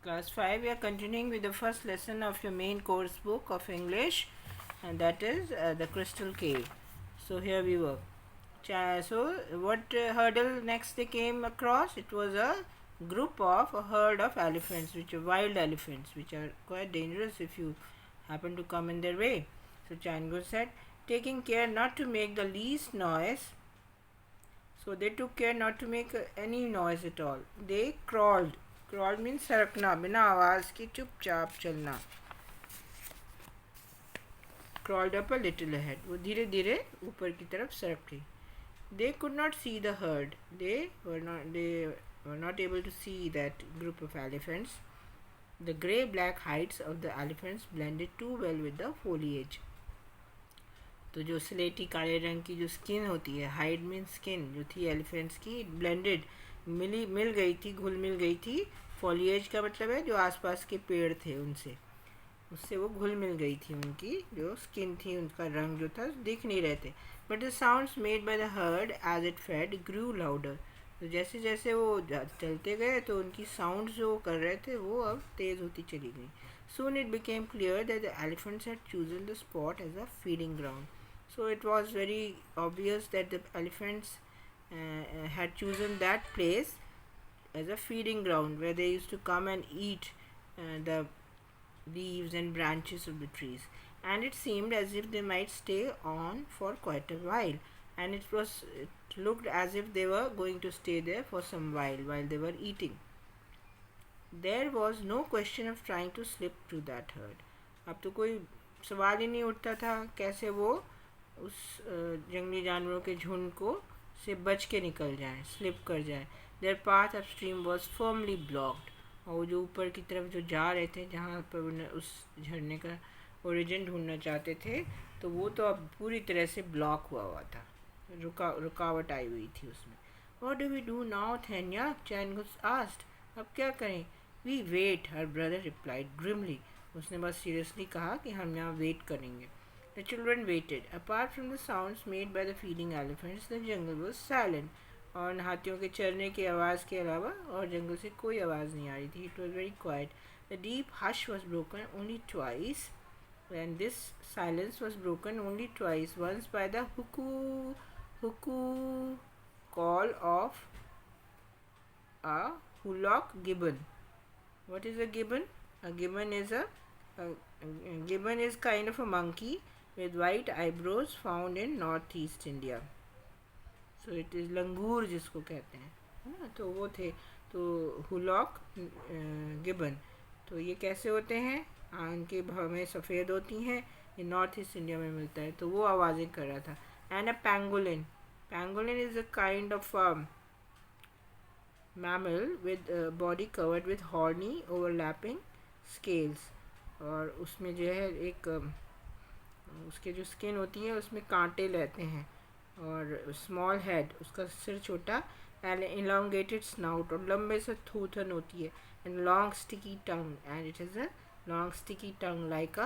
Class 5, we are continuing with the first lesson of your main course book of English, and that is the Crystal Cave. So, here we were. So, what hurdle next they came across? It was a herd of elephants, which are wild elephants, which are quite dangerous if you happen to come in their way. So, Chango said, taking care not to make the least noise. So they took care not to make any noise at all. They crawled. Crawled means सरकना बिना आवाज के चुपचाप चलना. Crawled up a little ahead. वो धीरे धीरे ऊपर की तरफ सरक गई. They could not see the herd. They were not able to see that group of elephants. The grey-black hides of the elephants blended too well with the foliage. तो जो स्लेटी काले रंग की जो स्किन होती है, हाइड मीन स्किन जो थी एलिफेंट्स की, ब्लेंडेड मिल गई थी, घुल मिल गई थी. फॉलिएज का मतलब है जो आसपास के पेड़ थे उनसे, उससे वो घुल मिल गई थी. उनकी जो स्किन थी, उनका रंग जो था, दिख नहीं रहे थे. But the sounds made by the herd as it fed grew louder. तो जैसे जैसे वो चलते गए तो उनकी साउंड जो कर रहे थे वो अब तेज़ होती चली गई. Soon it became clear that the elephants had chosen the spot as a feeding ground. So it was very obvious that the elephants had chosen that place as a feeding ground where they used to come and eat the leaves and branches of the trees. And it seemed as if they might stay on for quite a while. And it looked as if they were going to stay there for some while they were eating. There was no question of trying to slip through that herd. अब तो कोई सवाल ही नहीं उठता था कैसे वो उस जंगली जानवरों के झुंड को से बच के निकल जाए, स्लिप कर जाए. There path upstream was firmly blocked. और जो ऊपर की तरफ जो जा रहे थे, जहाँ पर उस झरने का ओरिजिन ढूंढना चाहते थे, तो वो तो अब पूरी तरह से ब्लॉक हुआ था. रुकावट आई हुई थी उसमें. What do we do now थेन्या? चैंगस आस्क्ड. अब क्या करें? We wait, her brother replied grimly. उसने बस सीरियसली कहा कि हम यहाँ वेट करेंगे. The children waited. Apart from the sounds made by the feeding elephants, the jungle was silent. और हाथियों के चरने की आवाज़ के अलावा और जंगल से कोई आवाज़ नहीं आ रही थी. It was very quiet. The deep hush was broken only twice, and this silence was broken only twice. Once by the huku huku call of a hulok gibbon. What is a gibbon? A gibbon is a gibbon is kind of a monkey with white eyebrows found in northeast India. So it is लंगूर जिसको कहते हैं, है ना. तो वो थे. तो hoolock gibbon. तो ये कैसे होते हैं? इनके भवें सफ़ेद होती हैं. ये नॉर्थ ईस्ट इंडिया में मिलता है. तो वो आवाज़ें कर रहा था. And a pangolin. Pangolin is a kind of mammal with body covered with horny overlapping scales. और उसमें जो है एक उसके जो स्किन होती है उसमें कांटे रहते हैं, और स्मॉल हेड, उसका सिर छोटा, एंड इलोंगेटेड स्नाउट, और लंबे से थूथन होती है, and long sticky tongue, and it is a long sticky tongue like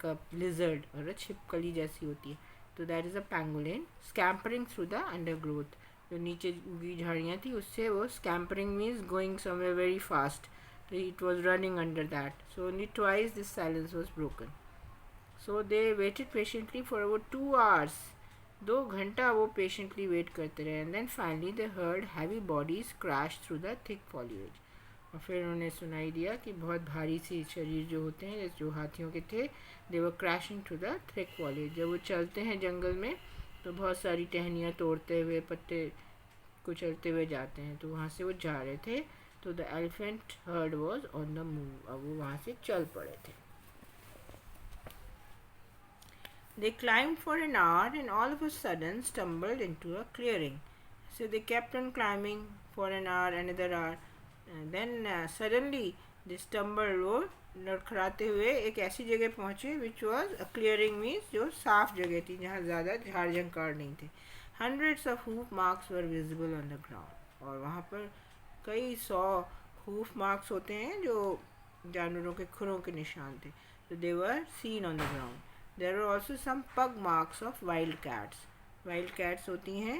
a lizard, और छिपकली जैसी होती है. तो that is a pangolin scampering through the undergrowth. जो नीचे उगी झाड़ियाँ थी उससे वो scampering means going somewhere very fast. So it was running under that. So only twice this silence was broken. So they waited patiently for about 2 hours. 2 घंटा वो patiently wait करते रहे. And then finally they heard heavy bodies crash through the thick foliage. और फिर उन्हें सुनाई दिया कि बहुत भारी सी शरीर जो होते हैं, जो हाथियों के थे, they were crashing through the thick foliage. जब वो चलते हैं जंगल में तो बहुत सारी टहनियाँ तोड़ते हुए, पत्ते कुचलते हुए जाते हैं. तो वहाँ से वो जा रहे थे. तो the elephant heard was on the move. अब वो वहाँ से चल पड़े थे. They climbed for an hour and all of a sudden stumbled into a clearing. So they kept on climbing for an hour, another hour. And then suddenly they stumbled, वो लड़खड़ाते हुए एक ऐसी जगह पहुँचे which was a clearing means जो साफ जगह थी, जहाँ ज़्यादा झाड़ झंकार नहीं थे. Hundreds of hoof marks were visible on the ground. और वहाँ पर कई 100 hoof marks होते हैं जो जानवरों के खुरों के निशान थे. So they were seen on the ground. There were also some pug marks of wild cats. Wild cats होती हैं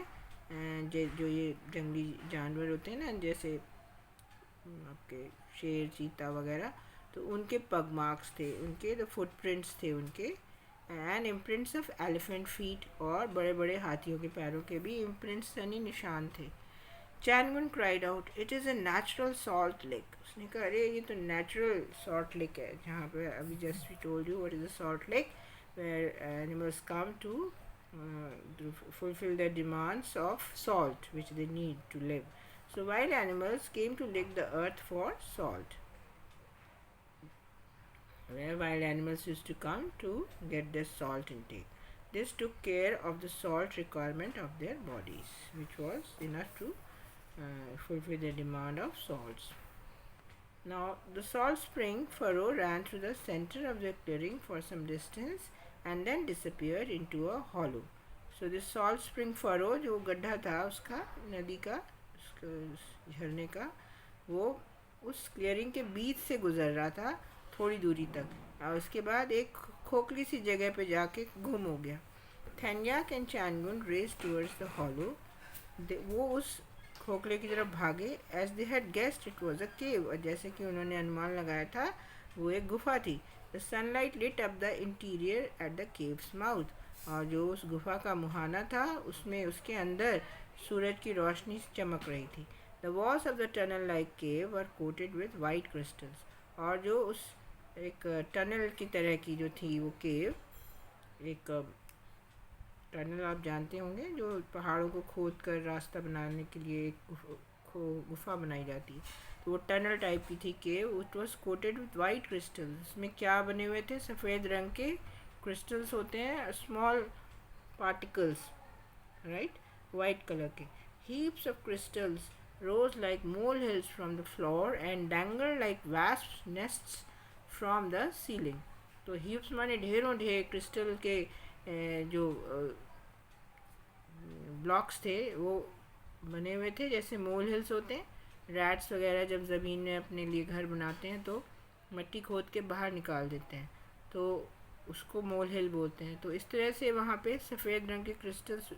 जो ये जंगली जानवर होते हैं ना, जैसे आपके शेर चीता वगैरह, तो उनके पग मार्क्स थे, उनके द फुटप्रिंट्स थे उनके, and imprints of elephant feet, और बड़े बड़े हाथियों के पैरों के भी इम्प्रिंट्स यानी निशान थे. चैनगुन cried out, it is a natural salt lake. उसने कहा अरे ये तो नेचुरल सॉल्ट लेक है, जहाँ पे अभी just we told you what is a salt lake, where animals come to fulfill their demands of salt which they need to live. So wild animals came to lick the earth for salt. Where wild animals used to come to get their salt intake. This took care of the salt requirement of their bodies, which was enough to fulfill the demand of salts. Now, the salt spring furrow ran through the center of the clearing for some distance and then disappeared into a hollow. So, this salt spring furrow, जो गड्ढा था उसका, नदी का, झरने का, वो उस क्लियरिंग के बीच से गुजर रहा था थोड़ी दूरी तक, और उसके बाद एक खोखली सी जगह पे जाके गुम हो गया. थेन्याक एंड चैनगुन रेस टूवर्ड्स द हॉलो. वो उस खोखले की तरफ भागे. As they had guessed it was a cave, और जैसे कि उन्होंने अनुमान लगाया था वो एक गुफा थी. The sunlight lit up the interior at the cave's mouth, और जो उस गुफा का मुहाना था उसमें उसके अंदर सूरज की रोशनी चमक रही थी. The walls of the tunnel like cave were coated with white crystals, और जो उस एक टनल की तरह की जो थी वो केव, एक टनल आप जानते होंगे जो पहाड़ों को खोद कर रास्ता बनाने के लिए एक गुफा बनाई जाती है, तो वो टनल टाइप की थी cave. It was coated with white crystals. उसमें क्या बने हुए थे? सफ़ेद रंग के क्रिस्टल्स होते हैं, small particles, right, white colour के. Heaps of crystals rose like mole hills from the floor and dangle like wasp nests from the ceiling. तो हीप्स माने ढेरों ढेर क्रिस्टल के जो ब्लॉक्स थे वो बने हुए थे जैसे मोल हिल्स होते हैं. रैट्स वगैरह जब ज़मीन में अपने लिए घर बनाते हैं तो मिट्टी खोद के बाहर निकाल देते हैं, तो उसको मोल हिल बोलते हैं. तो इस तरह से वहाँ पे सफ़ेद रंग के क्रिस्टल्स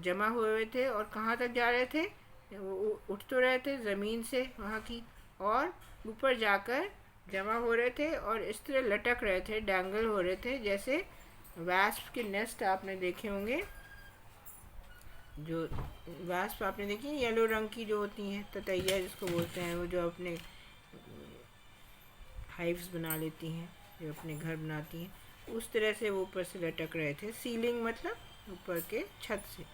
जमा हुए थे, और कहाँ तक जा रहे थे? वो उठ तो रहे थे ज़मीन से वहाँ की, और ऊपर जाकर जमा हो रहे थे, और इस तरह लटक रहे थे, डैंगल हो रहे थे, जैसे वैस्प के नेस्ट आपने देखे होंगे. जो वास्प आपने देखी येलो रंग की जो होती हैं, ततैया जिसको बोलते हैं, वो जो अपने हाइव्स बना लेती हैं, जो अपने घर बनाती हैं, उस तरह से वो ऊपर से लटक रहे थे. सीलिंग मतलब ऊपर के छत से.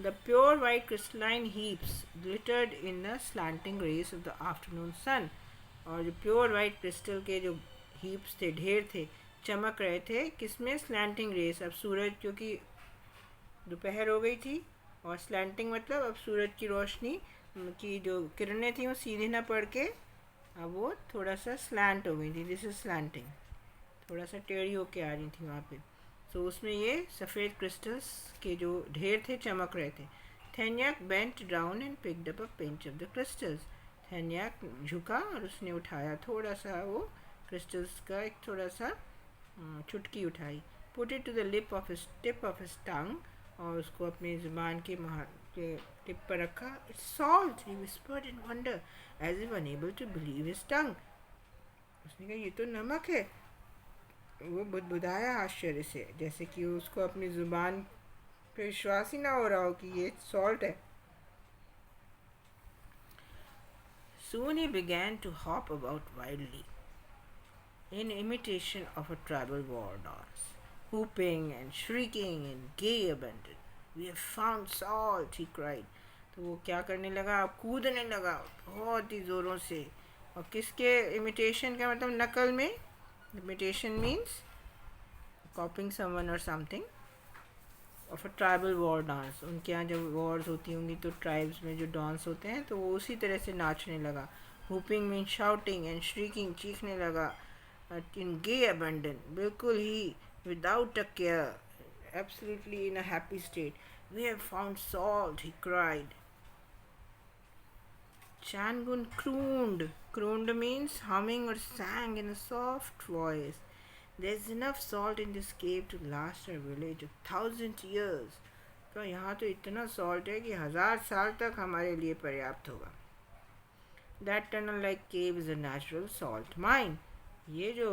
The pure white crystalline heaps glittered in the slanting rays of the afternoon sun. और जो प्योर वाइट क्रिस्टल के जो हीप्स थे, ढेर थे, चमक रहे थे किसमें? Slanting rays. अब सूरज, क्योंकि दोपहर हो गई थी, और स्लैंटिंग मतलब अब सूरज की रोशनी की जो किरणें थी वो सीधे ना पड़ के अब वो थोड़ा सा स्लैंट हो गई थी. दिस इज स्लैंटिंग, थोड़ा सा टेढ़ी होके आ रही थी वहाँ पे. तो उसमें ये सफ़ेद क्रिस्टल्स के जो ढेर थे चमक रहे थे. Thenyak bent down and picked up a pinch of the crystals. Thenyak झुका और उसने उठाया थोड़ा सा वो क्रिस्टल्स का एक थोड़ा सा चुटकी उठाई. Put it to the lip of his tip of his tongue, और उसको अपनी ज़ुबान के टिप पर रखा. It's salt, he whispered in wonder as if unable to believe his tongue. उसने कहा ये तो नमक है. वो बुदबुदाया आश्चर्य से, जैसे कि उसको अपनी ज़ुबान पे विश्वास ही ना हो रहा हो कि ये सॉल्ट है. Soon he began to hop about wildly in imitation of a tribal war dance, whooping and shrieking in gay abandon. We have found salt, he cried. तो वो क्या करने लगा? अब कूदने लगा बहुत ही ज़ोरों से. और किसके इमिटेशन का मतलब? नकल में. इमिटेशन मीन्स कॉपिंग समवन और something of a tribal war dance. उनके यहाँ जब वॉर्स होती होंगी तो ट्राइब्स में जो डांस होते हैं तो वो उसी तरह से नाचने लगा. Whooping mean shouting, and shrieking चीखने लगा. इन गे अबंडन, बिल्कुल ही without a care, absolutely in a happy state. We have found salt, he cried. Changun crooned. Crooned means humming or sang in a soft voice. There's enough salt in this cave to last a village of 1,000 years. तो यहाँ तो इतना salt है कि 1000 साल तक हमारे लिए पर्याप्त होगा. That tunnel like cave is a natural salt mine. ये जो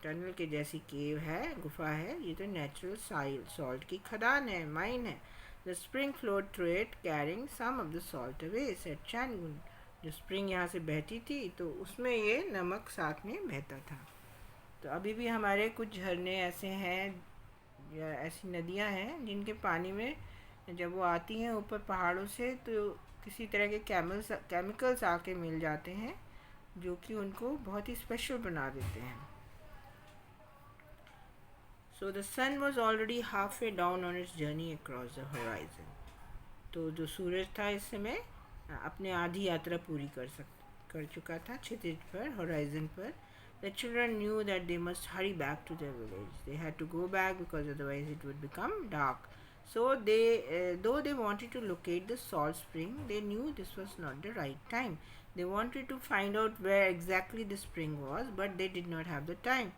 टनल के जैसी केव है, गुफा है, ये तो नेचुरल सॉल्ट की खदान है, माइन है. The spring flowed through it, carrying some of the salt away, said Changun. जो स्प्रिंग यहाँ से बहती थी तो उसमें ये नमक साथ में बहता था. तो अभी भी हमारे कुछ झरने ऐसे हैं या ऐसी नदियाँ हैं जिनके पानी में जब वो आती हैं ऊपर पहाड़ों से तो किसी तरह के केमिकल्स आके मिल जाते हैं जो कि उनको बहुत ही स्पेशल बना देते हैं. So the sun was already halfway down on its journey across the horizon. तो जो सूरज था इस समय अपने आधी यात्रा पूरी कर चुका था क्षितिज पर, होराइजन पर. The children knew that they must hurry back to their village. They had to go back because otherwise it would become dark. So though they wanted to locate the salt spring, they knew this was not the right time. They wanted to find out where exactly the spring was, but they did not have the time.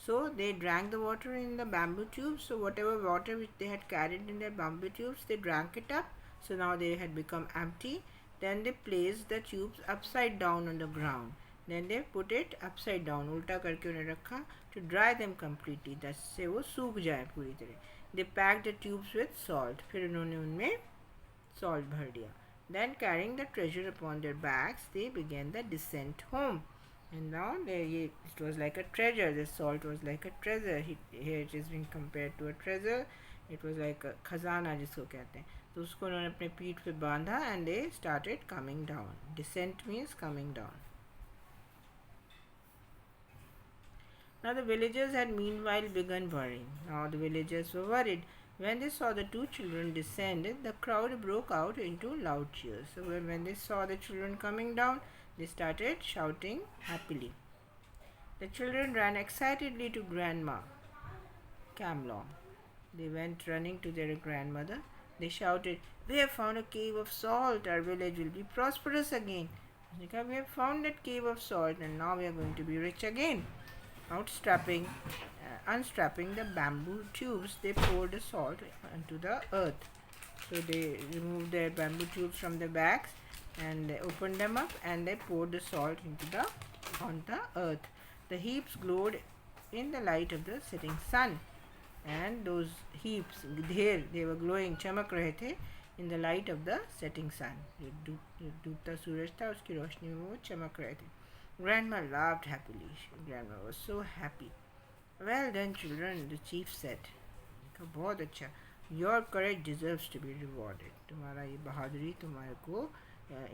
So they drank the water in the bamboo tubes. So whatever water which they had carried in their bamboo tubes, they drank it up. So now they had become empty. Then they placed the tubes upside down on the ground. Then they put it upside down, उल्टा करके उन्हें रखा to dry them completely, जिससे वो सूख जाए पूरी तरह. They packed the tubes with salt. फिर उन्होंने उनमें salt भर दिया. Then carrying the treasure upon their backs, they began the descent home. And now it was like a treasure. The salt was like a treasure. Here it is being compared to a treasure. It was like a खजाना जिसको कहते हैं. तो उसको उन्होंने अपने पीठ पे बांधा and they started coming down. Descent means coming down. Now the villagers had meanwhile begun worrying. Now the villagers were worried. When they saw the two children descend, the crowd broke out into loud cheers. So when they saw the children coming down, they started shouting happily. The children ran excitedly to Grandma Camlong. They went running to their grandmother. They shouted, "We have found a cave of salt. Our village will be prosperous again." We have found that cave of salt and now we are going to be rich again. Unstrapping the bamboo tubes, they poured the salt into the earth. So they removed their bamboo tubes from their backs and they opened them up and they poured the salt on the earth. The heaps glowed in the light of the setting sun, and those heaps there they were glowing, चमक रहे थे in the light of the setting sun. जो डूबता सूरज था उसकी रोशनी में वो चमक रहे थे. Grandma laughed happily. Grandma was so happy. Well done, children, the chief said. बहुत अच्छा. Your courage deserves to be rewarded. तुम्हारा ये बहादुरी तुम्हारे को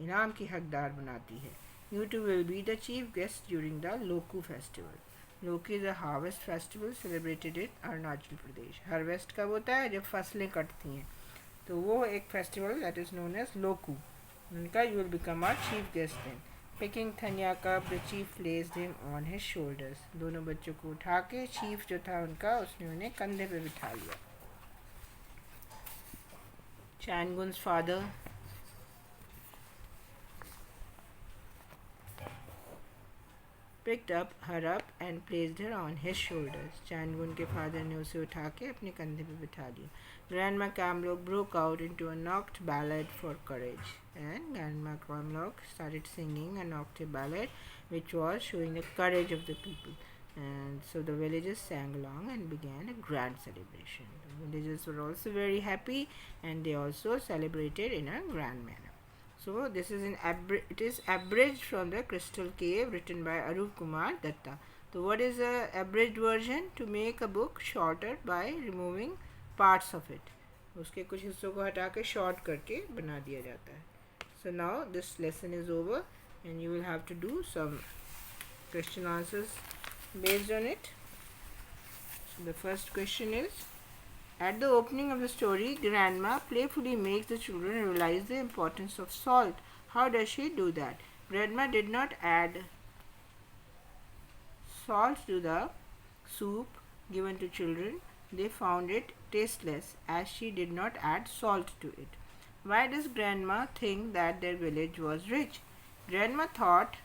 इनाम की हकदार बनाती है. You two will be the chief guests during the Loku festival. Loki is a harvest festival celebrated in Arunachal Pradesh. Harvest कब होता है? जब फसलें कटती हैं. तो वो एक festival that is known as Loku. उनका you will become our chief guest then. Picking Thanyaka up, the chief placed him on his shoulders. दोनों बच्चों को उठा के चीफ जो था उनका उसने उन्हें कंधे पे बिठा लिया. Changun's father picked her up and placed her on his shoulders. Changun के फादर ने उसे उठा के अपने कंधे पे बिठा दिया. Grandma Camlock broke out into a knocked ballad for courage, and Grandma Camlock started singing a knocked ballad which was showing the courage of the people. And so the villagers sang along and began a grand celebration. The villagers were also very happy and they also celebrated in a grand manner. So this is it is abridged from the Crystal Cave written by Arup Kumar Datta. So what is a abridged version? To make a book shorter by removing parts of it. उसके कुछ हिस्सों को हटा के short करके बना दिया जाता है. So now this lesson is over and you will have to do some question answers based on it. So the first question is, at the opening of the story, Grandma playfully makes the children realize the importance of salt. How does she do that? Grandma did not add salt to the soup given to children. They found it tasteless as she did not add salt to it. Why does Grandma think that their village was rich? Grandma thought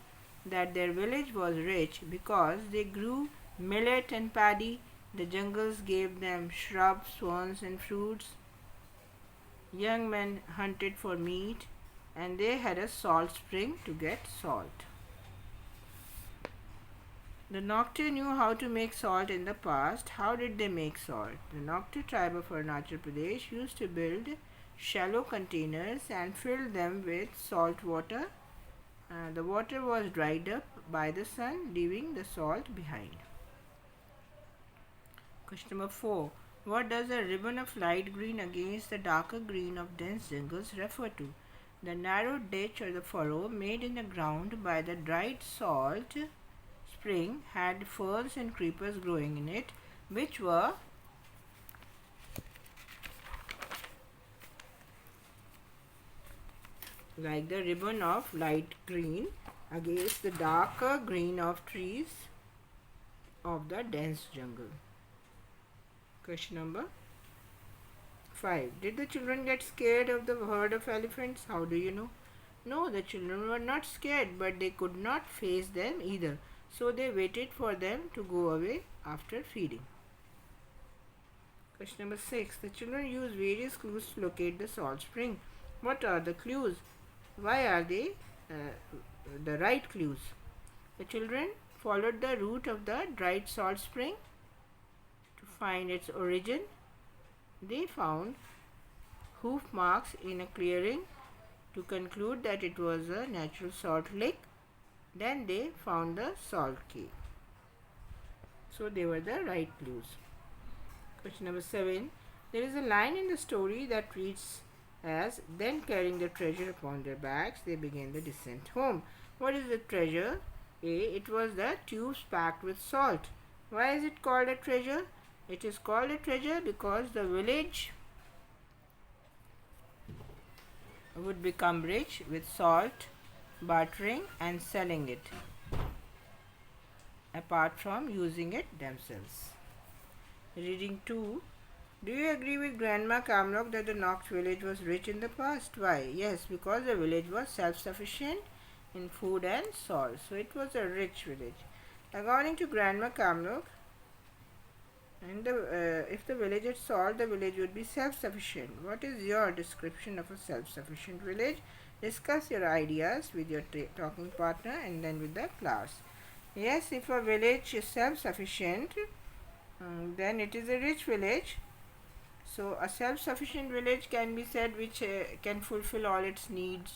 that their village was rich because they grew millet and paddy. The jungles gave them shrubs, swans, and fruits. Young men hunted for meat, and they had a salt spring to get salt. The Nocte knew how to make salt in the past. How did they make salt? The Nocte tribe of Arunachal Pradesh used to build shallow containers and fill them with salt water. The water was dried up by the sun, leaving the salt behind. Question number 4. What does a ribbon of light green against the darker green of dense jungles refer to? The narrow ditch or the furrow made in the ground by the dried salt spring had ferns and creepers growing in it, which were like the ribbon of light green against the darker green of trees of the dense jungle. Question number 5. Did the children get scared of the herd of elephants? How do you know? No, the children were not scared, but they could not face them either. So they waited for them to go away after feeding. Question number 6. The children used various clues to locate the salt spring. What are the clues? Why are they the right clues? The children followed the route of the dried salt spring to find its origin. They found hoof marks in a clearing to conclude that it was a natural salt lake. Then they found the salt cave. So they were the right clues. Question number 7. There is a line in the story that reads as, then carrying the treasure upon their backs, they began the descent home. What is the treasure? A. It was the tubes packed with salt. Why is it called a treasure? It is called a treasure because the village would become rich with salt, bartering and selling it, apart from using it themselves. Reading 2. Do you agree with Grandma Kamlok that the Nox village was rich in the past? Why? Yes, because the village was self-sufficient in food and salt. So it was a rich village. According to Grandma Kamlok, and if the village had salt, the village would be self-sufficient. What is your description of a self-sufficient village? Discuss your ideas with your talking partner and then with the class. Yes, if a village is self-sufficient, then it is a rich village. So a self-sufficient village can be said which can fulfill all its needs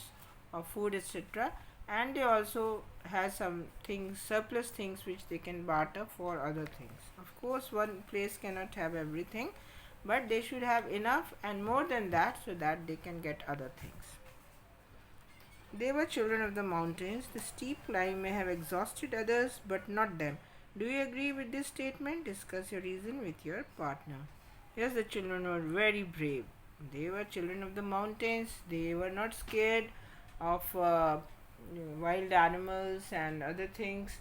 of food, etc. And they also have some things, surplus things which they can barter for other things. Of course, one place cannot have everything, but they should have enough and more than that so that they can get other things. They were children of the mountains. The steep climb may have exhausted others, but not them. Do you agree with this statement? Discuss your reason with your partner. Yes, the children were very brave. They were children of the mountains. They were not scared of wild animals and other things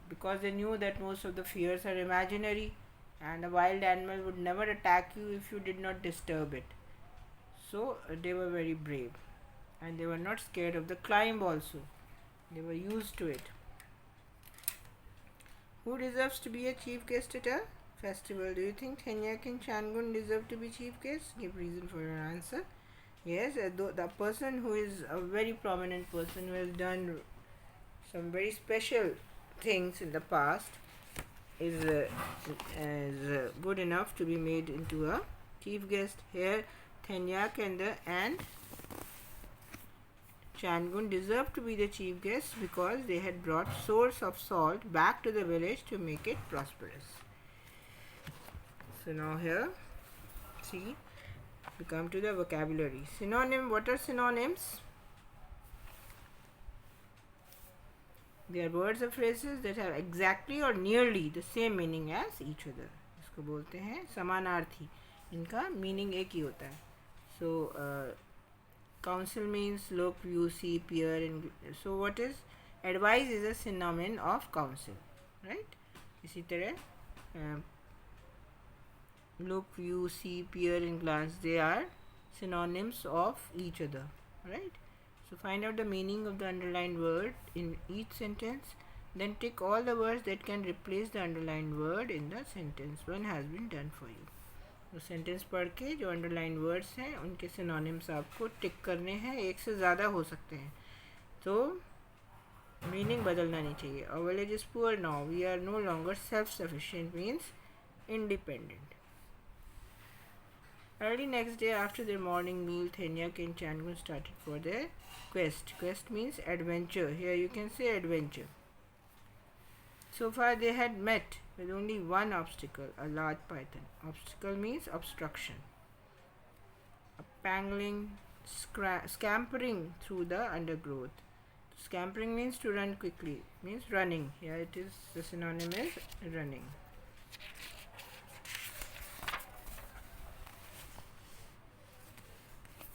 because they knew that most of the fears are imaginary and a wild animal would never attack you if you did not disturb it. So they were very brave and they were not scared of the climb also. They were used to it. Who deserves to be a chief guest at a festival? Do you think Thenyak and Changun deserve to be chief guests? Give reason for your answer. Yes, the person who is a very prominent person who has done some very special things in the past is good enough to be made into a chief guest. Here, Thenyak and Changun deserve to be the chief guests because they had brought source of salt back to the village to make it prosperous. So now here, see, we come to the vocabulary. Synonym. What are synonyms? They are words or phrases that have exactly or nearly the same meaning as each other. इसको बोलते हैं समानार्थी. इनका meaning एक ही होता है. So counsel means look, view, see, peer, and so what is advice is a synonym of counsel, right? इसी तरह look, view, see, peer, and glance, they are synonyms of each other, right? So find out the meaning of the underlined word in each sentence, then tick all the words that can replace the underlined word in the sentence. One has been done for you. वो sentence पढ़ के जो underline words हैं उनके synonyms आपको टिक करने हैं, एक से ज़्यादा हो सकते हैं, तो मीनिंग बदलना नहीं चाहिए. Our village is poor now. We are no longer self-sufficient means independent. Early next day after their morning meal, Thenyak and Changun started for their quest. Quest means adventure. Here you can say adventure. So far they had met with only one obstacle, a large python. Obstacle means obstruction. A pangling, scampering through the undergrowth. Scampering means to run quickly, means running. Here it is, the synonym is running.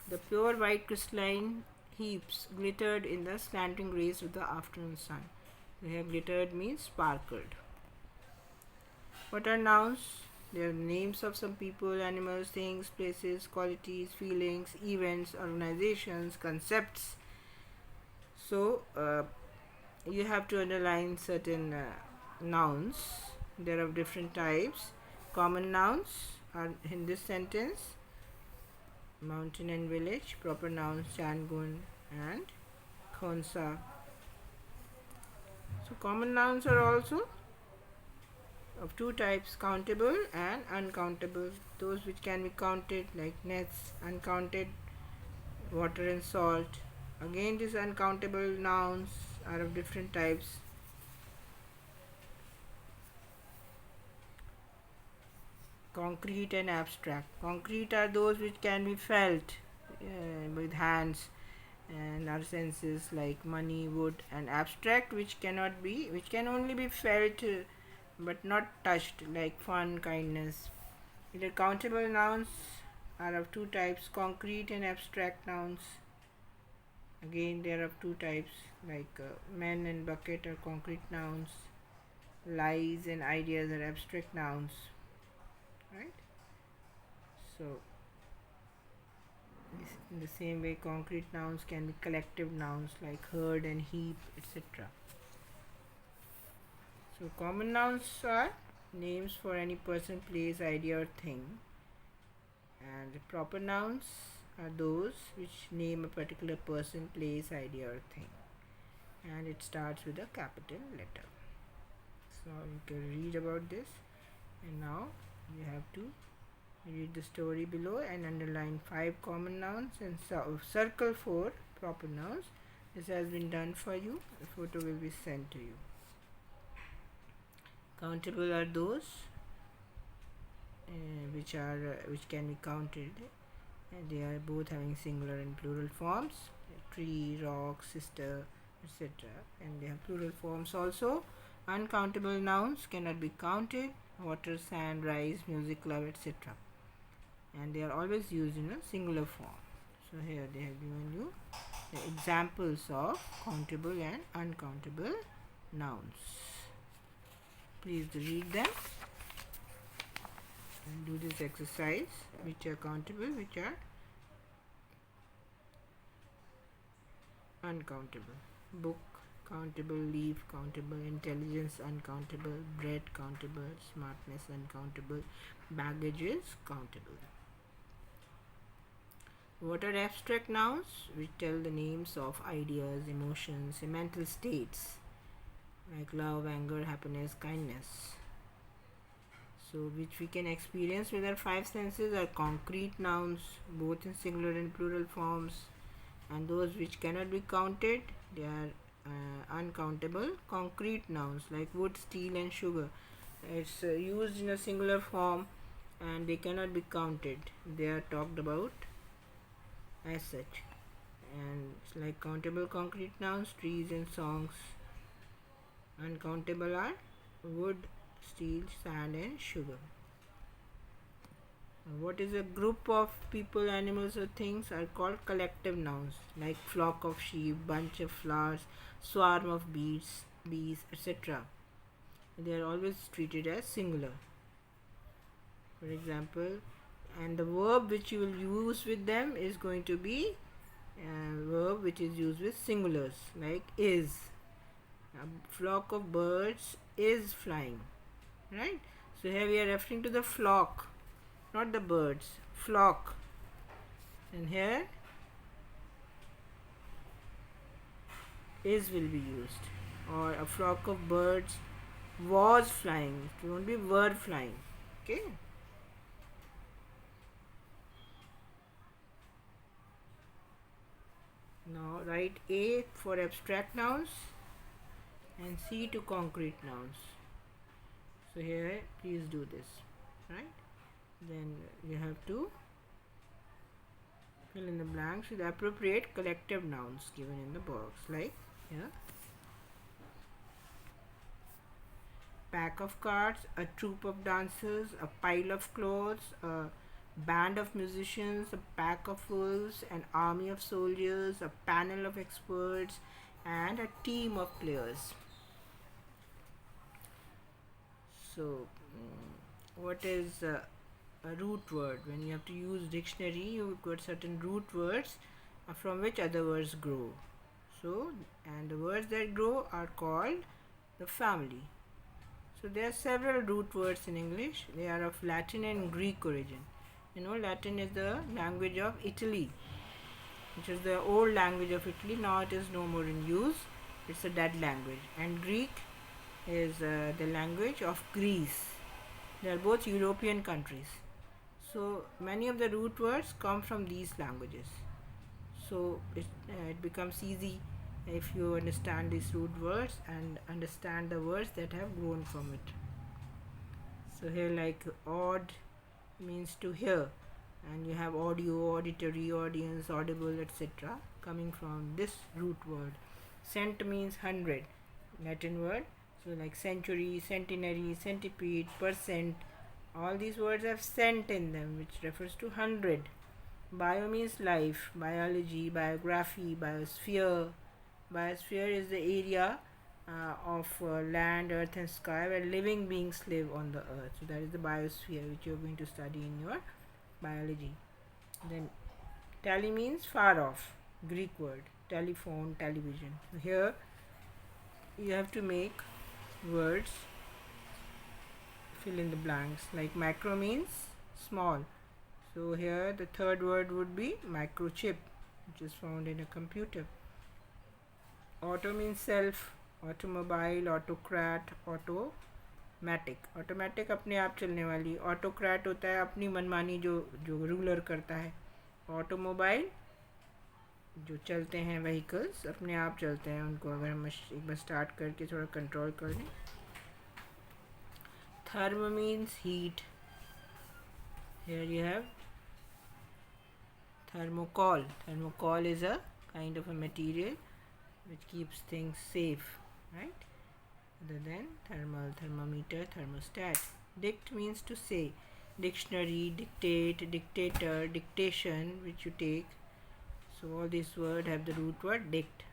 The pure white crystalline heaps glittered in the slanting rays of the afternoon sun. Here glittered means sparkled. What are nouns? They are names of some people, animals, things, places, qualities, feelings, events, organizations, concepts. So you have to underline certain nouns. There are different types. Common nouns are in this sentence: mountain and village. Proper nouns: Changun and Khonsa. So common nouns are also of two types: countable and uncountable. Those which can be counted, like nets; uncounted, water and salt. Again, these uncountable nouns are of different types. Concrete and abstract. Concrete are those which can be felt with hands and our senses, like money, wood, and abstract which can only be felt but not touched, like fun, kindness. The countable nouns are of two types: concrete and abstract nouns. Again, they are of two types, like men and bucket are concrete nouns. Lies and ideas are abstract nouns. Right? So, in the same way, concrete nouns can be collective nouns like herd and heap, etc. So, common nouns are names for any person, place, idea, or thing. And the proper nouns are those which name a particular person, place, idea, or thing. And it starts with a capital letter. So, you can read about this. And now, you have to read the story below and underline 5 common nouns and circle 4 proper nouns. This has been done for you. The photo will be sent to you. Countable are those which can be counted, and they are both having singular and plural forms: tree, rock, sister, etc. And they have plural forms also. Uncountable nouns cannot be counted: water, sand, rice, music, love, etc. And they are always used in a singular form. So here they have given you the examples of countable and uncountable nouns. Please read them and do this exercise: which are countable, which are uncountable. Book countable, leaf countable, intelligence uncountable, bread countable, smartness uncountable, baggage is countable. What are abstract nouns? Which tell the names of ideas, emotions, and mental states like love, anger, happiness, kindness. So which we can experience with our 5 senses are concrete nouns, both in singular and plural forms. And those which cannot be counted, they are uncountable concrete nouns like wood, steel, and sugar. It's used in a singular form and they cannot be counted. They are talked about as such. And it's like countable concrete nouns, trees and songs. Uncountable are wood, steel, sand, and sugar. What is a group of people, animals, or things are called collective nouns, like flock of sheep, bunch of flowers, swarm of bees, etc. They are always treated as singular. For example, and the verb which you will use with them is going to be a verb which is used with singulars, like is. A flock of birds is flying, right? So here we are referring to the flock, not the birds, flock. And here is will be used, or a flock of birds was flying. It won't be were flying. Okay. Now write A for abstract nouns and C to concrete nouns. So here please do this, right? Then you have to fill in the blanks with appropriate collective nouns given in the box, like here: pack of cards, a troop of dancers, a pile of clothes, a band of musicians, a pack of wolves, an army of soldiers, a panel of experts, and a team of players. So, what is a root word? When you have to use dictionary, you've got certain root words from which other words grow. So, and the words that grow are called the family. So there are several root words in English. They are of Latin and Greek origin. You know, Latin is the language of Italy, which is the old language of Italy. Now it is no more in use. It's a dead language. And Greek is the language of Greece. They are both European countries. So many of the root words come from these languages. So it becomes easy if you understand these root words and understand the words that have grown from it. So here, like odd means to hear, and you have audio, auditory, audience, audible, etc. coming from this root word. Cent means 100, Latin word. So like century, centenary, centipede, percent, all these words have cent in them, which refers to 100. Bio means life, biology, biography, biosphere. Biosphere is the area of land, earth and sky where living beings live on the earth. So that is the biosphere, which you are going to study in your biology. Then tele means far off, Greek word, telephone, television. So here you have to make words, fill in the blanks. Like macro means small. So here the third word would be microchip, which is found in a computer. Auto means self, automobile, autocrat, automatic. Automatic अपने आप चलने वाली. Autocrat होता है अपनी मनमानी जो ruler करता है. ऑटोमोबाइल जो चलते हैं व्हीकल्स अपने आप चलते हैं, उनको अगर हम एक बार स्टार्ट करके थोड़ा कंट्रोल कर लें. Therm means heat. Here you have thermocol. Thermocol is a kind of a material which keeps things safe, right? Other than thermal, thermometer, thermostat. Dict means to say. Dictionary, dictate, dictator, dictation, which you take. So all these words have the root word dict.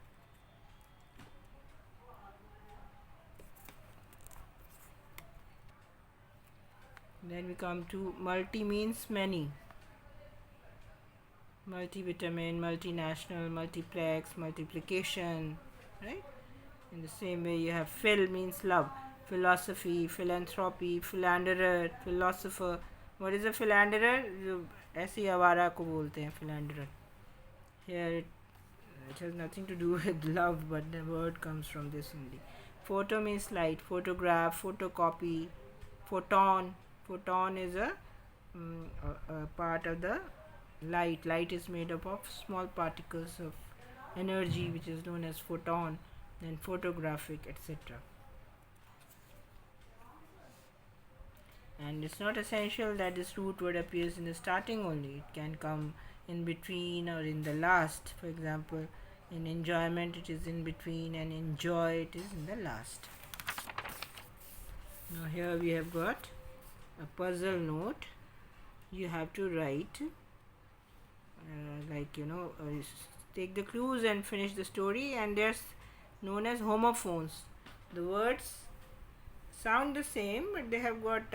Then we come to multi means many. Multivitamin, multinational, multiplex, multiplication, right? In the same way, you have phil means love, philosophy, philanthropy, philanderer, philosopher. What is a philanderer? ऐसे आवारा को बोलते हैं philanderer. Here it has nothing to do with love, but the word comes from this only. Photo means light, photograph, photocopy, photon. Photon is a part of the light. Light is made up of small particles of energy, which is known as photon, then photographic, etc. And it's not essential that this root word appears in the starting only. It can come in between or in the last. For example, in enjoyment it is in between, and enjoy it is in the last. Now here we have got a puzzle note. You have to write take the clues and finish the story, and they're known as homophones. The words sound the same, but they have got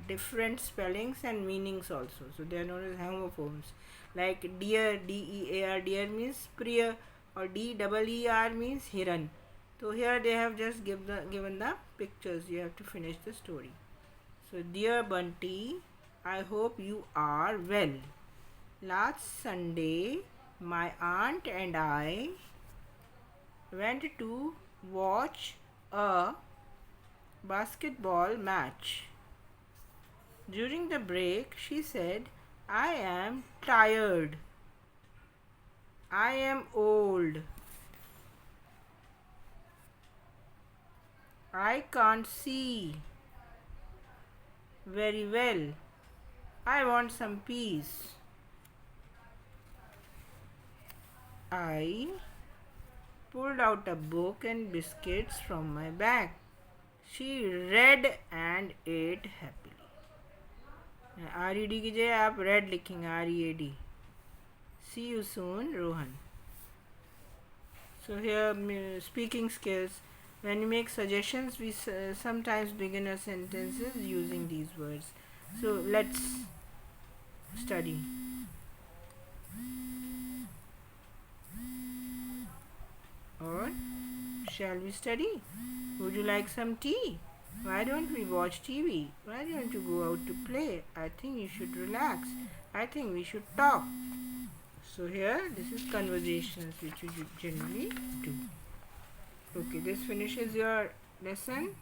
different spellings and meanings also. So they are known as homophones. Like deer, D-E-A-R, deer means priya, or D-E-E-R means hiran. So here they have just given the pictures. You have to finish the story. So dear Bunty I hope you are well. Last Sunday, my aunt and I went to watch a basketball match. During the break, she said, I am tired. I am old. I can't see very well. I want some peace. I pulled out a book and biscuits from my bag. She read and ate happily. R-E-D की जगह आप read लिखेंगे R-E-A-D. See you soon, Rohan. So here speaking skills. When we make suggestions, we sometimes begin our sentences using these words. So let's study. Or shall we study? Would you like some tea? Why don't we watch TV? Why don't you go out to play? I think you should relax. I think we should talk. So here, this is conversations which you generally do. Okay, this finishes your lesson.